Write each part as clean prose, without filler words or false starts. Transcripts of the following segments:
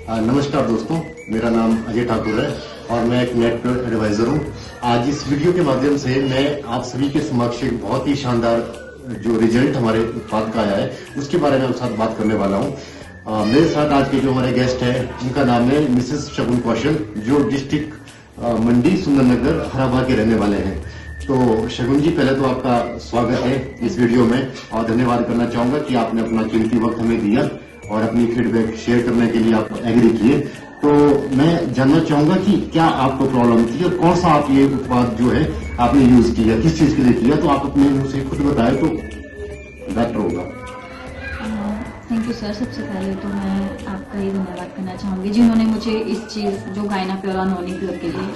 नमस्कार दोस्तों, मेरा नाम अजय ठाकुर है और मैं एक नेट एडवाइजर हूं। आज इस वीडियो के माध्यम से मैं आप सभी के समक्ष एक बहुत ही शानदार जो रिजल्ट हमारे उत्पाद का आया है उसके बारे में आपके साथ बात करने वाला हूं। मेरे साथ आज के जो हमारे गेस्ट हैं उनका नाम है मिसेस शगुन कौशल, जो डिस्ट्रिक्ट मंडी सुंदरनगर हराबा के रहने वाले हैं। तो शगुन जी, पहले तो आपका स्वागत है इस वीडियो में और धन्यवाद करना चाहूंगा कि आपने अपना कीमती वक्त हमें दिया और अपनी फीडबैक शेयर करने के लिए आप एग्री किए। तो मैं जानना चाहूंगा कि क्या आपको प्रॉब्लम थी और कौन सा आप ये उत्पाद जो है आपने यूज किया, किस चीज के लिए किया, तो आप अपने मुंह से खुद बताए तो बेटर होगा। Thank you sir. सबसे पहले तो मैं आपका ही धन्यवाद करना चाहूंगी जिन्होंने मुझे इस चीज जो गायना प्योर और नॉनी प्योर के लिए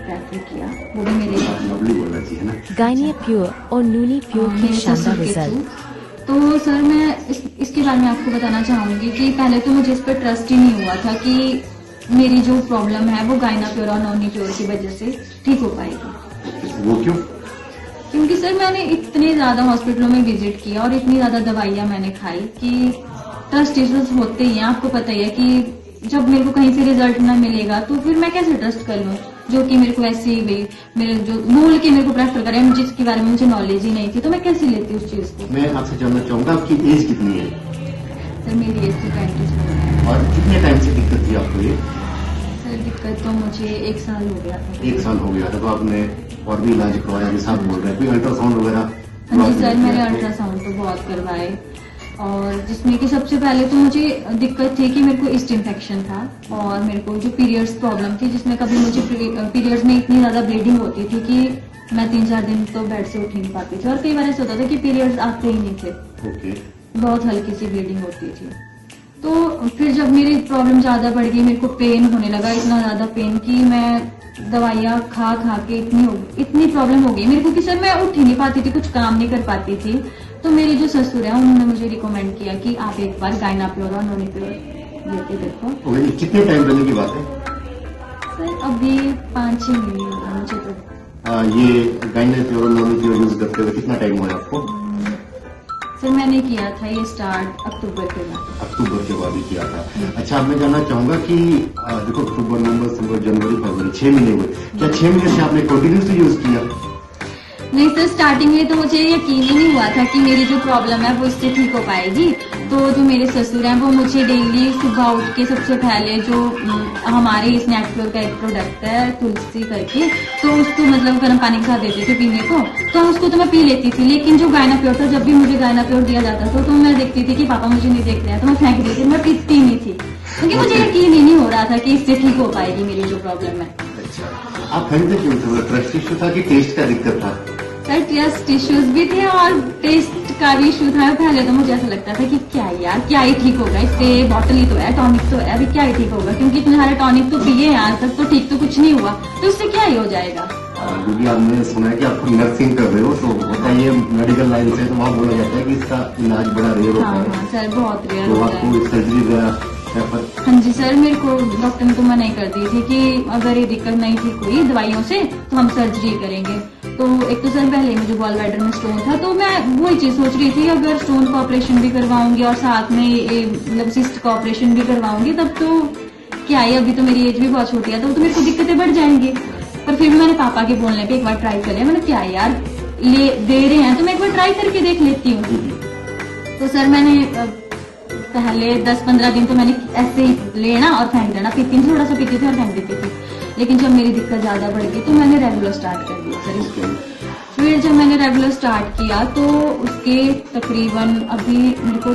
रेफर किया, वो भी मेरे लवली बोलना चाहिए ना। गायना प्योर और नूनी प्योर के शानदार रिजल्ट। तो सर मैं इसके बारे में आपको बताना चाहूंगी कि पहले तो मुझे इस पर ट्रस्ट ही नहीं हुआ था कि मेरी जो प्रॉब्लम है वो गायना प्योर और नॉनी प्योर की वजह से ठीक हो पाएगी। वो क्यों? क्योंकि सर मैंने इतने ज्यादा हॉस्पिटलों में विजिट किया और इतनी ज्यादा दवाइयां मैंने खाई कि ट्रस्ट इश्यूज होते ही हैं। आपको पता ही है कि जब मेरे को कहीं से रिजल्ट ना मिलेगा तो फिर मैं कैसे ट्रस्ट कर लूं, जो कि मेरे को ऐसे ही मेरे जो बोल के मेरे को प्रेफर करें जिसके बारे में मुझे नॉलेज ही नहीं थी, तो मैं कैसे लेती उस चीज को। मैं आपसे जानना चाहूंगा आपकी एज कितनी है? सर मेरी एज 20 है। और कितने टाइम से दिक्कत थी आपको ये? सर दिक्कत तो मुझे 1 साल हो गया था। 1 साल हो गया था। तो आपने और भी इलाज करवाया, जैसा आप बोल रहे हैं, कोई अल्ट्रासाउंड वगैरह? हाँ जी सर, मैंने अल्ट्रासाउंड तो बहुत करवाए और जिसमें कि सबसे पहले तो मुझे दिक्कत थी कि मेरे को ईस्ट इन्फेक्शन था और मेरे को जो पीरियड्स प्रॉब्लम थी, जिसमें कभी मुझे पीरियड्स में इतनी ज्यादा ब्लीडिंग होती थी कि मैं 3-4 दिन तो बेड से उठ नहीं पाती थी और कई बार ऐसा होता था कि पीरियड्स आते ही नहीं थे। ओके। बहुत हल्की सी ब्लीडिंग होती थी। तो फिर जब मेरी प्रॉब्लम ज्यादा बढ़ गई, मेरे को पेन होने लगा, इतना ज्यादा पेन कि मैं दवाइयाँ खा खा के इतनी प्रॉब्लम हो गई मेरे को कि सर मैं उठ ही नहीं पाती थी, कुछ काम नहीं कर पाती थी। तो मेरे जो ससुर है उन्होंने मुझे रिकमेंड किया कि आप एक बार गायना प्योर और नॉनी प्योर लेके देखो। कितने टाइम पहले की बात है? सर अभी 5-6 महीने हो गए मुझे तो। ये गायना प्योर और नॉनी प्योर यूज करते हुए कितना टाइम हुआ आपको? सर मैंने किया था ये स्टार्ट अक्टूबर के बाद। अक्टूबर के बाद ही किया था। अच्छा, अब मैं जानना चाहूंगा कि देखो अक्टूबर, नवंबर, दिसंबर, जनवरी, फरवरी 6 महीने हुए। क्या 6 महीने से आपने कंटिन्यूसली यूज किया? नहीं सर, स्टार्टिंग में तो मुझे यकीन ही नहीं हुआ था कि मेरी जो प्रॉब्लम है वो इससे ठीक हो पाएगी। तो जो मेरे ससुर हैं वो मुझे डेली सुबह उठ के सबसे पहले जो हमारे इस नेट प्योर का एक प्रोडक्ट है तुलसी करके, तो उसको मतलब गर्म पानी के साथ देते थे पीने को, तो उसको तो मैं पी लेती थी। लेकिन जो गायना प्योर था, जब भी मुझे गायना प्योर दिया जाता था तो मैं देखती थी कि पापा मुझे नहीं देख रहे हैं तो मैं फेंक देती थी, मैं पीती नहीं थी क्योंकि मुझे यकीन ही नहीं हो रहा था कि इससे ठीक हो पाएगी मेरी जो प्रॉब्लम है। अच्छा, आप फेंकते क्यों थे? ट्रस्ट इश्यू था कि टेस्ट का दिक्कत था? सर टेस्ट इश्यूज भी थे और टेस्ट का भी इशू था। पहले तो मुझे ऐसा लगता था कि क्या यार, क्या ही ठीक होगा, इससे बॉटल ही तो है, टॉनिक तो है, अभी क्या ही ठीक होगा, क्योंकि इतने सारे टॉनिक तो पिए हैं आज तक, तो ठीक तो कुछ नहीं हुआ, तो इससे क्या ही हो जाएगा। क्योंकि आपने सुना है कि आप नर्सिंग कर रहे हो, तो होता है ये मेडिकल लाइन से, तो वहाँ बोला जाता है कि इसका इलाज बड़ा रेयर होता है। हाँ सर, बहुत रेयर तो होता है। आपको सर्जरी वगैरह? हाँ जी सर, मेरे को डॉक्टर ने तो मना ही कर दी थी कि अगर ये दिक्कत नहीं ठीक हुई दवाइयों से तो हम सर्जरी करेंगे। तो एक तो सर पहले मुझे गॉल ब्लैडर में स्टोन था, तो मैं वही चीज सोच रही थी अगर स्टोन का ऑपरेशन भी करवाऊंगी और साथ में मतलब सिस्ट का ऑपरेशन भी करवाऊंगी तब तो क्या है, अभी तो मेरी एज भी बहुत छोटी है तो मेरे को दिक्कतें बढ़ जाएंगी। पर फिर भी मैंने पापा के बोलने पे एक बार ट्राई कर लिया। मैंने क्या यार, ले दे रहे हैं तो मैं एक बार ट्राई करके देख लेती हूँ। तो सर मैंने पहले 10-15 दिन तो मैंने ऐसे ही लेना और फेंक देना, पीती थी, थोड़ा सा पीती थी और फेंक देती थी। लेकिन जब मेरी दिक्कत ज्यादा बढ़ गई तो मैंने रेगुलर स्टार्ट कर दिया सर इसको। फिर जब मैंने रेगुलर स्टार्ट किया तो उसके तकरीबन अभी मेरे को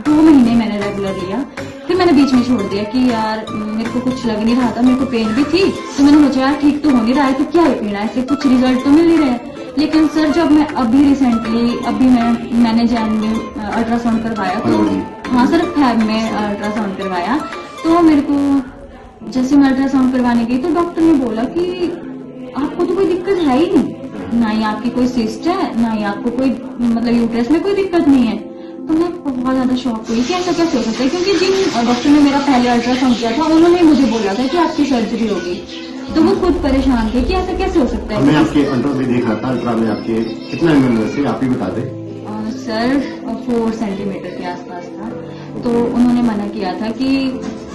2 महीने मैंने रेगुलर लिया। फिर मैंने बीच में छोड़ दिया कि यार मेरे को कुछ लग नहीं रहा था, मेरे को पेन भी थी, तो मैंने सोचा यार ठीक तो हो नहीं रहा है तो क्या ही पीना है, इससे कुछ रिजल्ट तो मिल ही रहे हैं। लेकिन सर जब मैं अभी रिसेंटली मैंने जैन में अल्ट्रासाउंड करवाया, तो हाँ सर फैब में अल्ट्रासाउंड करवाया, तो मेरे को जैसे मैं अल्ट्रासाउंड करवाने गई तो डॉक्टर ने बोला कि आपको तो कोई दिक्कत है ही नहीं, ना ही आपकी कोई सिस्ट है, ना ही आपको कोई मतलब यूट्रस में कोई दिक्कत नहीं है। तो मैं बहुत ज्यादा शॉक हुई कि ऐसा कैसे हो सकता है, क्योंकि जिन डॉक्टर ने मेरा पहले अल्ट्रासाउंड किया था उन्होंने मुझे बोला था कि आपकी सर्जरी होगी, तो वो खुद परेशान थे कि ऐसा कैसे हो सकता है। मैं आपके अल्ट्रा में देखा था, अल्ट्रा में आपके कितना mm से आप ही बता दें। सर 4 सेंटीमीटर के आसपास था, तो उन्होंने मना किया था कि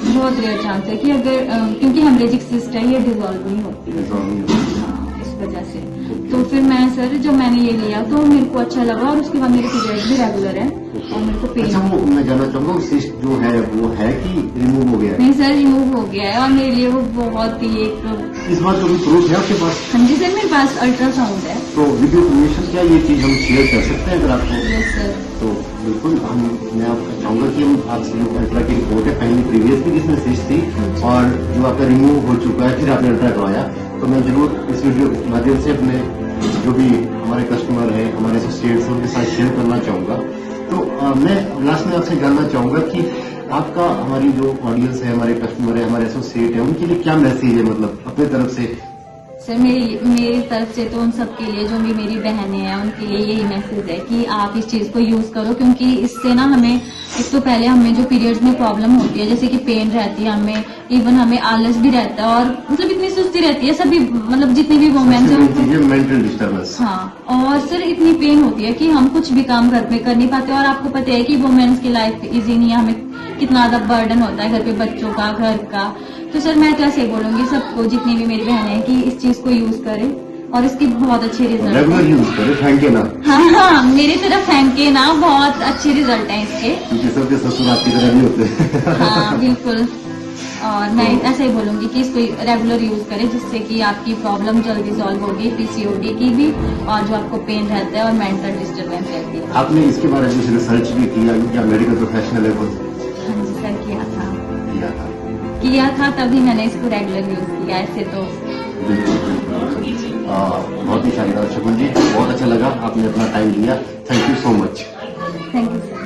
बहुत रेयर चांस है कि अगर क्योंकि हेमरेजिक सिस्ट है ये डिजॉल्व नहीं होती है, हाँ, इस वजह से। तो फिर मैं सर जब मैंने ये लिया तो मेरे को अच्छा लगा और उसके बाद मेरे पीरियड भी रेगुलर है और मेरे को पेन। अच्छा, वो मैं जानना चाहूंगा सिस्ट जो है वो है कि रिमूव हो गया है? नहीं सर, रिमूव हो गया है और मेरे लिए वो बहुत ही एक। इस बात का भी प्रूफ है आपके पास? हाँ जी सर, मेरे पास अल्ट्रासाउंड है। तो वीडियो परमिशन क्या ये चीज हम शेयर कर सकते हैं अगर आपको? Yes sir. तो बिल्कुल मैं आपको चाहूंगा कि हम आपसे जो अल्ट्रा की रिपोर्ट है, पहले प्रीवियस भी जिसमें सिस्ट थी और जो आपका रिमूव हो चुका है फिर आपने अल्ट्रा करवाया, तो मैं जरूर इस वीडियो के माध्यम से अपने जो भी हमारे कस्टमर है, हमारे एसोसिएट्स हैं, उनके साथ शेयर करना चाहूंगा। तो मैं लास्ट में आपसे जानना चाहूंगा कि आपका हमारी जो ऑडियंस है, हमारे कस्टमर है, हमारे एसोसिएट है, उनके लिए क्या मैसेज है, मतलब अपने तरफ से? सर मेरी तरफ से तो उन सबके लिए जो भी मेरी बहनें हैं उनके लिए यही मैसेज है कि आप इस चीज को यूज करो, क्योंकि इससे ना हमें एक तो पहले हमें जो पीरियड्स में प्रॉब्लम होती है जैसे कि पेन रहती है, हमें इवन हमें आलस भी रहता है और मतलब इतनी सुस्ती रहती है, सभी मतलब जितनी भी वुमेन्स हैं मेंटल डिस्टर्बेंस। हाँ, और सर इतनी पेन होती है कि हम कुछ भी काम घर में कर नहीं पाते और आपको पता है कि वुमेन्स की लाइफ इजी नहीं है, हमें कितना ज्यादा बर्डन होता है घर पे, बच्चों का, घर का। तो सर मैं तो ऐसे ही बोलूंगी सबको, जितनी भी मेरी बहनें हैं, कि इस चीज को यूज करें और इसकी बहुत अच्छे रिजल्ट रेगुलर यूज करें, फेंके ना। हाँ, मेरी तरफ फेंके ना, बहुत अच्छे रिजल्ट हैं इसके, क्योंकि सबके ससुर आपकी तरह नहीं होते। हाँ बिल्कुल। और मैं ऐसे ही बोलूंगी कि इसको रेगुलर यूज करें जिससे कि आपकी प्रॉब्लम जल्दी सॉल्व होगी, पीसीओडी की भी, और जो आपको पेन रहता है और मेंटल डिस्टर्बेंस रहती है। आपने इसके बारे में कुछ रिसर्च भी किया क्या? मेडिकल प्रोफेशनल है वो? हाँ जी सर, किया था तभी मैंने इसको रेगुलर यूज किया, ऐसे तो। बिल्कुल। बहुत ही शानदार शगुन जी, बहुत अच्छा लगा आपने अपना टाइम दिया, thank you so much. Thank you sir.